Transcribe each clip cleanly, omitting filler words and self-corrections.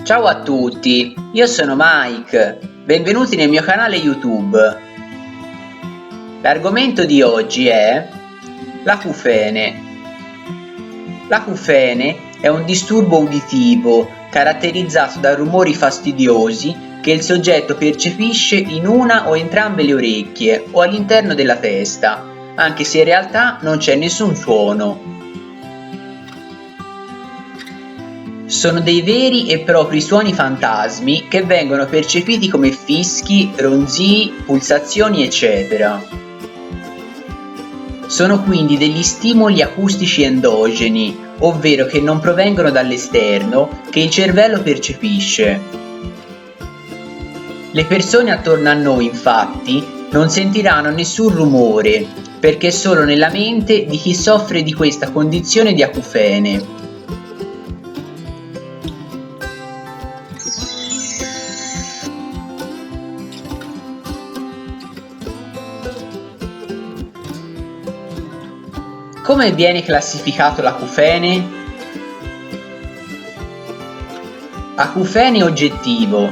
Ciao a tutti, io sono Mike, benvenuti nel mio canale YouTube. L'argomento di oggi è l'acufene. L'acufene è un disturbo uditivo caratterizzato da rumori fastidiosi che il soggetto percepisce in una o entrambe le orecchie o all'interno della testa, anche se in realtà non c'è nessun suono. Sono dei veri e propri suoni fantasmi che vengono percepiti come fischi, ronzii, pulsazioni, eccetera. Sono quindi degli stimoli acustici endogeni, ovvero che non provengono dall'esterno, che il cervello percepisce. Le persone attorno a noi, infatti, non sentiranno nessun rumore, perché è solo nella mente di chi soffre di questa condizione di acufene. Come viene classificato l'acufene? Acufene oggettivo.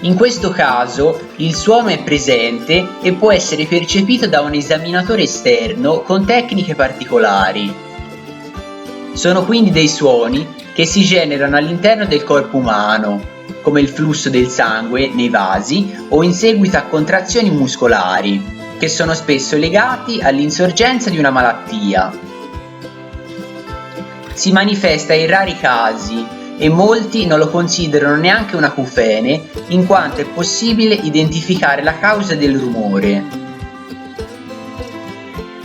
In questo caso il suono è presente e può essere percepito da un esaminatore esterno con tecniche particolari. Sono quindi dei suoni che si generano all'interno del corpo umano, come il flusso del sangue nei vasi o in seguito a contrazioni muscolari, che sono spesso legati all'insorgenza di una malattia. Si manifesta in rari casi e molti non lo considerano neanche un acufene, in quanto è possibile identificare la causa del rumore.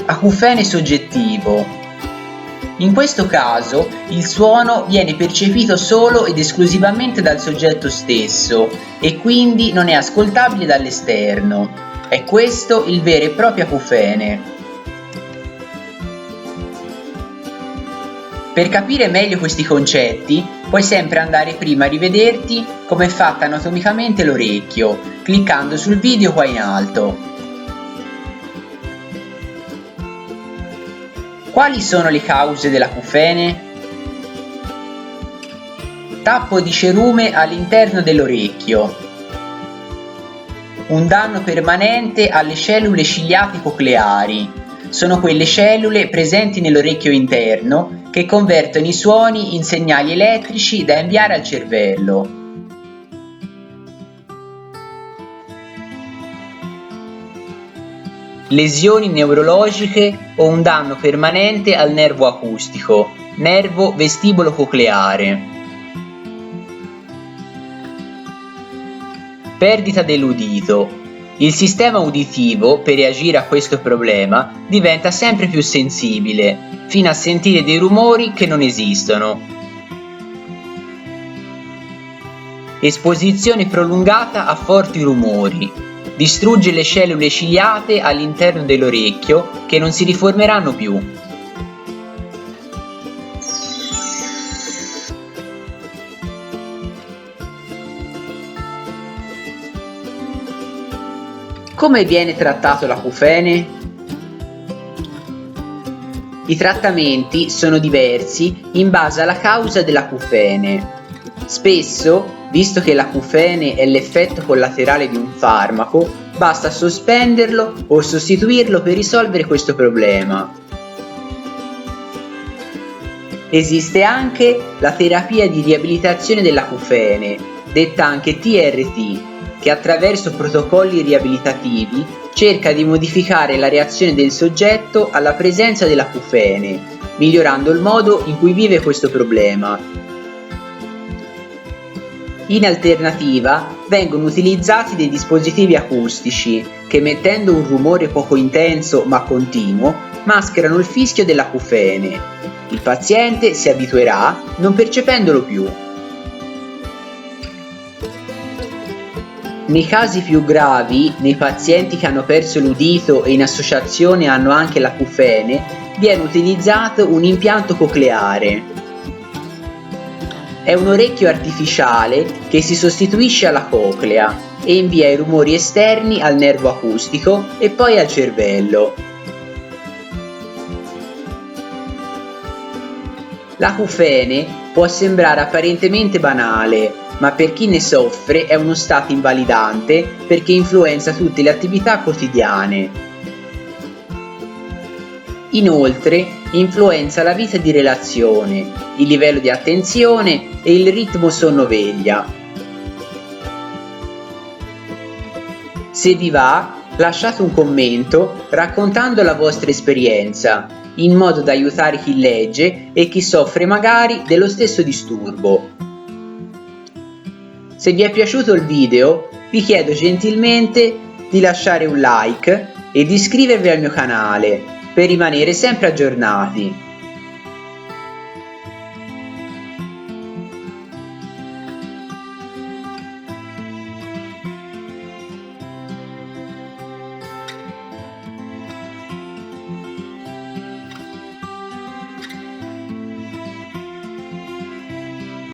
Acufene soggettivo. In questo caso il suono viene percepito solo ed esclusivamente dal soggetto stesso e quindi non è ascoltabile dall'esterno. È questo il vero e proprio acufene. Per capire meglio questi concetti, puoi sempre andare prima a rivederti come è fatta anatomicamente l'orecchio, cliccando sul video qua in alto. Quali sono le cause dell'acufene? Tappo di cerume all'interno dell'orecchio. Un danno permanente alle cellule ciliate cocleari. Sono quelle cellule presenti nell'orecchio interno che convertono i suoni in segnali elettrici da inviare al cervello. Lesioni neurologiche o un danno permanente al nervo acustico, nervo vestibolo cocleare. Perdita dell'udito. Il sistema uditivo, per reagire a questo problema, diventa sempre più sensibile, fino a sentire dei rumori che non esistono. Esposizione prolungata a forti rumori. Distrugge le cellule ciliate all'interno dell'orecchio che non si riformeranno più. Come viene trattato l'acufene? I trattamenti sono diversi in base alla causa dell'acufene. Spesso, visto che l'acufene è l'effetto collaterale di un farmaco, basta sospenderlo o sostituirlo per risolvere questo problema. Esiste anche la terapia di riabilitazione dell'acufene, detta anche TRT, che attraverso protocolli riabilitativi cerca di modificare la reazione del soggetto alla presenza dell'acufene, migliorando il modo in cui vive questo problema. In alternativa vengono utilizzati dei dispositivi acustici che, mettendo un rumore poco intenso ma continuo, mascherano il fischio dell'acufene. Il paziente si abituerà non percependolo più. Nei casi più gravi, nei pazienti che hanno perso l'udito e in associazione hanno anche l'acufene, viene utilizzato un impianto cocleare. È un orecchio artificiale che si sostituisce alla coclea e invia i rumori esterni al nervo acustico e poi al cervello. L'acufene può sembrare apparentemente banale, ma per chi ne soffre è uno stato invalidante perché influenza tutte le attività quotidiane. Inoltre, influenza la vita di relazione, il livello di attenzione e il ritmo sonno-veglia. Se vi va, lasciate un commento raccontando la vostra esperienza, in modo da aiutare chi legge e chi soffre magari dello stesso disturbo. Se vi è piaciuto il video, vi chiedo gentilmente di lasciare un like e di iscrivervi al mio canale per rimanere sempre aggiornati.